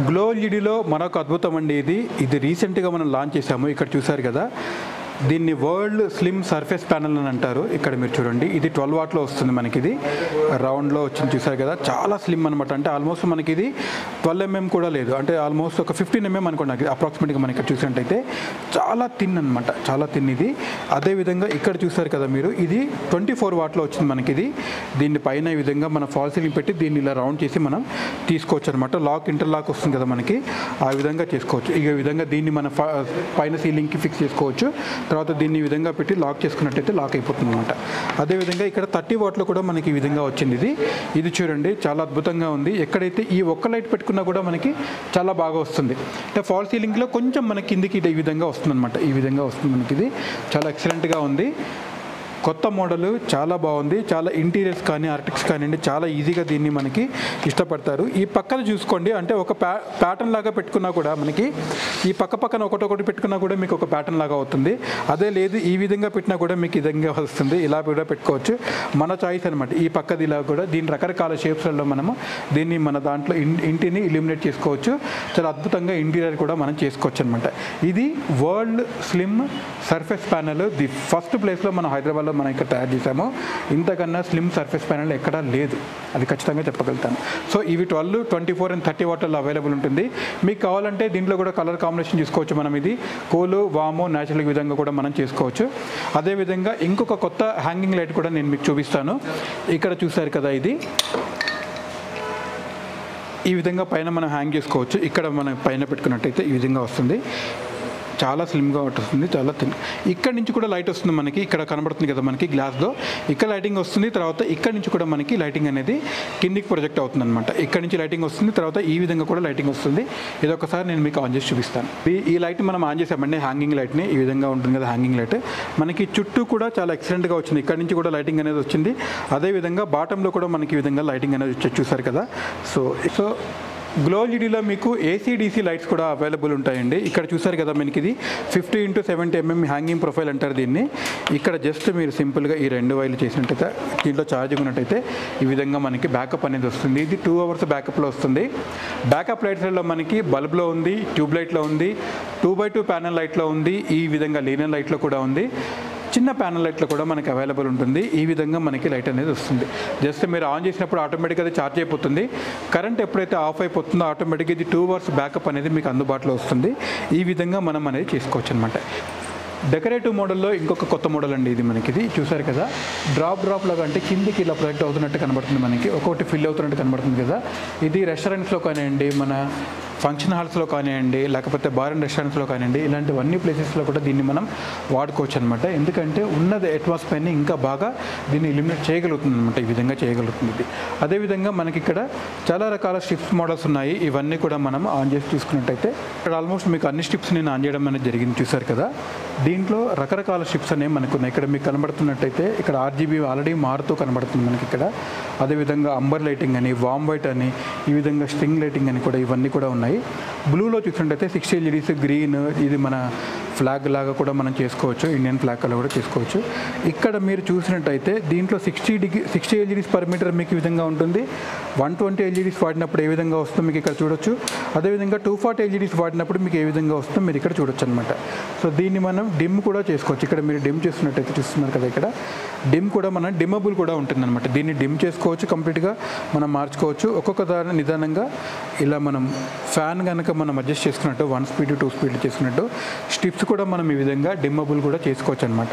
Glow ఎల్ఈడీలో మరొక అద్భుతం అండి ఇది రీసెంట్గా మనం లాంచ్ చేసాము. ఇక్కడ చూసారు కదా, దీన్ని వరల్డ్ స్లిమ్ సర్ఫేస్ ప్యానల్ అని అంటారు. ఇక్కడ మీరు చూడండి, ఇది 12 వాట్లో వస్తుంది మనకి. ఇది రౌండ్లో వచ్చింది చూసారు కదా, చాలా స్లిమ్ అనమాట. అంటే ఆల్మోస్ట్ మనకి ఇది 12 mm కూడా లేదు, అంటే ఆల్మోస్ట్ ఒక 15 mm అనుకోండి అప్రాక్సిమేట్గా. మనకి ఇక్కడ చూసినట్టయితే చాలా థిన్ అనమాట, చాలా థిన్ ఇది. అదేవిధంగా ఇక్కడ చూసారు కదా మీరు, ఇది 24 వాట్లో వచ్చింది మనకి. ఇది దీన్ని పైన ఈ విధంగా మన ఫాల్ సీలింగ్ పెట్టి దీన్ని ఇలా రౌండ్ చేసి మనం తీసుకోవచ్చు అనమాట. ఇంటర్లాక్ వస్తుంది కదా మనకి, ఆ విధంగా చేసుకోవచ్చు. ఈ విధంగా దీన్ని మన పైన సీలింగ్కి ఫిక్స్ చేసుకోవచ్చు. తర్వాత దీన్ని ఈ విధంగా పెట్టి లాక్ చేసుకున్నట్టయితే లాక్ అయిపోతుంది అనమాట. అదేవిధంగా ఇక్కడ 30 వాట్లో కూడా మనకి ఈ విధంగా వచ్చింది. ఇది చూడండి, చాలా అద్భుతంగా ఉంది. ఎక్కడైతే ఈ ఒక్క లైట్ పెట్టుకున్నా కూడా మనకి చాలా బాగా వస్తుంది. అంటే ఫాల్ సీలింగ్లో కొంచెం మనకి కిందికి ఈ విధంగా వస్తుంది అనమాట. ఈ విధంగా వస్తుంది మనకి. ఇది చాలా ఎక్సలెంట్గా ఉంది. కొత్త మోడల్, చాలా బాగుంది. చాలా ఇంటీరియర్స్ కానీ ఆర్టిక్స్ కానివ్వండి, చాలా ఈజీగా దీన్ని మనకి ఇష్టపడతారు. ఈ పక్కన చూసుకోండి, అంటే ఒక ప్యాటర్న్ లాగా పెట్టుకున్నా కూడా మనకి ఈ పక్కన ఒకటొకటి పెట్టుకున్నా కూడా మీకు ఒక ప్యాటర్న్ లాగా అవుతుంది. అదే లేదు ఈ విధంగా పెట్టినా కూడా మీకు ఈ విధంగా వస్తుంది. ఇలా కూడా పెట్టుకోవచ్చు, మన చాయిస్ అనమాట. ఈ పక్కది ఇలా కూడా దీని రకరకాల షేప్స్లలో మనము దీన్ని మన దాంట్లో ఇంటిని ఇల్యూమినేట్ చేసుకోవచ్చు. చాలా అద్భుతంగా ఇంటీరియర్ కూడా మనం చేసుకోవచ్చు అనమాట. ఇది world slim surface panel the first ప్లేస్లో మనం హైదరాబాద్లో మనం ఇక్కడ తయారు చేసాము. ఇంతకన్నా స్లిమ్ సర్ఫేస్ ప్యానల్ ఎక్కడా లేదు, అది ఖచ్చితంగా చెప్పగలుగుతాను. సో ఇవి 12, 24 అండ్ 30 వాట్లలో అవైలబుల్ ఉంటుంది. మీకు కావాలంటే దీంట్లో కూడా కలర్ కాంబినేషన్ చేసుకోవచ్చు మనం. ఇది కోలు, వాము, న్యాచురల్ విధంగా కూడా మనం చేసుకోవచ్చు. అదేవిధంగా ఇంకొక కొత్త హ్యాంగింగ్ లైట్ కూడా నేను మీకు చూపిస్తాను. ఇక్కడ చూసారు కదా, ఇది ఈ విధంగా పైన మనం హ్యాంగ్ చేసుకోవచ్చు. ఇక్కడ మనం పైన పెట్టుకున్నట్టయితే ఈ విధంగా వస్తుంది. చాలా స్లిమ్గా వస్తుంది, చాలా థిన్. ఇక్కడ నుంచి కూడా లైట్ వస్తుంది మనకి. ఇక్కడ కనబడుతుంది కదా మనకి గ్లాస్లో, ఇక్కడ లైటింగ్ వస్తుంది. తర్వాత ఇక్కడ నుంచి కూడా మనకి లైటింగ్ అనేది కిందికి ప్రొజెక్ట్ అవుతుంది అనమాట. ఇక్కడ నుంచి లైటింగ్ వస్తుంది, తర్వాత ఈ విధంగా కూడా లైటింగ్ వస్తుంది. ఇది ఒకసారి నేను మీకు ఆన్ చేసి చూపిస్తాను. ఈ లైట్ మనం ఆన్ చేసామండి, హ్యాంగింగ్ లైట్ని. ఈ విధంగా ఉంటుంది కదా హ్యాంగింగ్ లైట్. మనకి చుట్టూ కూడా చాలా ఎక్సలెంట్గా వచ్చింది. ఇక్కడ నుంచి కూడా లైటింగ్ అనేది వచ్చింది. అదేవిధంగా బాటంలో కూడా మనకి ఈ విధంగా లైటింగ్ అనేది చూసారు కదా. సో గ్లో ఎల్ఈడీలో మీకు ఏసీ/డీసీ లైట్స్ కూడా అవైలబుల్ ఉంటాయండి. ఇక్కడ చూసారు కదా మనకి, ఇది 50 x 70 mm హ్యాంగింగ్ ప్రొఫైల్ అంటారు దీన్ని. ఇక్కడ జస్ట్ మీరు సింపుల్గా ఈ 2 వైర్లు చేసినట్టయితే, దీంట్లో ఛార్జింగ్ ఉన్నట్టయితే ఈ విధంగా మనకి బ్యాకప్ అనేది వస్తుంది. ఇది 2 hours బ్యాకప్లో వస్తుంది. బ్యాకప్ లైట్స్లో మనకి బల్బ్లో ఉంది, ట్యూబ్ లైట్లో ఉంది, 2x2 ప్యానల్ లైట్లో ఉంది, ఈ విధంగా లీనియర్ లైట్లో కూడా ఉంది, చిన్న ప్యానల్ లైట్లో కూడా మనకి అవైలబుల్ ఉంటుంది. ఈ విధంగా మనకి లైట్ అనేది వస్తుంది. జస్ట్ మీరు ఆన్ చేసినప్పుడు ఆటోమేటిక్గా అది ఛార్జ్ అయిపోతుంది. కరెంట్ ఎప్పుడైతే ఆఫ్ అయిపోతుందో ఆటోమేటిక్గా ఇది 2 hours బ్యాకప్ అనేది మీకు అందుబాటులో వస్తుంది. ఈ విధంగా మనం అనేది చేసుకోవచ్చు అనమాట. డెకరేటివ్ మోడల్లో ఇంకొక కొత్త మోడల్ అండి ఇది. మనకి ఇది చూసారు కదా, డ్రాప్ లాగా, అంటే కిందికి ఇలా ప్రొజెక్ట్ అవుతున్నట్టు కనబడుతుంది మనకి. ఒక్కొక్కటి ఫిల్ అవుతున్నట్టు కనబడుతుంది కదా. ఇది రెస్టారెంట్స్లో కానివ్వండి, మన ఫంక్షన్ హాల్స్లో కానివ్వండి, లేకపోతే బార్ అండ్ రెస్టారెంట్స్లో కానివ్వండి, ఇలాంటివన్నీ ప్లేసెస్లో కూడా దీన్ని మనం వాడుకోవచ్చు అనమాట. ఎందుకంటే ఉన్నది అట్మాస్ఫియర్ని ఇంకా బాగా దీన్ని ఎలిమినేట్ చేయగలుగుతుంది అనమాట. ఈ విధంగా చేయగలుగుతుంది ఇది. అదేవిధంగా మనకి ఇక్కడ చాలా రకాల స్ట్రిప్స్ మోడల్స్ ఉన్నాయి. ఇవన్నీ కూడా మనం ఆన్ చేసి చూసుకున్నట్టయితే ఇక్కడ ఆల్మోస్ట్ మీకు అన్ని స్ట్రిప్స్ నేను ఆన్ చేయడం అనేది జరిగింది. చూసారు కదా, దీంట్లో రకరకాల స్ట్రిప్స్ అనేవి మనకు ఉన్నాయి. ఇక్కడ మీకు కనబడుతున్నట్టయితే ఇక్కడ RGB ఆల్రెడీ మారుతూ కనబడుతుంది మనకి ఇక్కడ. అదేవిధంగా అంబర్ లైటింగ్ అని, వామ్ వైట్ అని, ఈ విధంగా స్ట్రింగ్ లైటింగ్ అని కూడా ఇవన్నీ కూడా ఉన్నాయి. బ్లూలో చూసినట్టయితే 60 LEDs, గ్రీన్, ఇది మన ఫ్లాగ్ లాగా కూడా మనం చేసుకోవచ్చు, ఇండియన్ ఫ్లాగ్ కలర్ కూడా చేసుకోవచ్చు. ఇక్కడ మీరు చూసినట్టయితే దీంట్లో 60 LEDs per meter మీకు ఈ విధంగా ఉంటుంది. 120 LEDs వాడినప్పుడు ఏ విధంగా వస్తుందో మీకు ఇక్కడ చూడొచ్చు. అదేవిధంగా 240 LEDs వాడినప్పుడు మీకు ఏ విధంగా వస్తుందో మీరు ఇక్కడ చూడొచ్చు అనమాట. సో దీన్ని మనం డిమ్ కూడా చేసుకోవచ్చు. ఇక్కడ మీరు డిమ్ చేస్తున్నట్టయితే చూస్తున్నారు కదా, ఇక్కడ డిమ్ కూడా మనం డిమ్మబుల్ కూడా ఉంటుంది అనమాట. దీన్ని డిమ్ చేసుకోవచ్చు, కంప్లీట్గా మనం మార్చుకోవచ్చు. ఒక్కొక్క దాని నిదానంగా ఇలా మనం ఫ్యాన్ కనుక మనం అడ్జస్ట్ చేసుకున్నట్టు 1 speed 2 speed చేసుకున్నట్టు స్ట్రిప్స్ కూడా మనం ఈ విధంగా డిమ్మబుల్ కూడా చేసుకోవచ్చు అనమాట.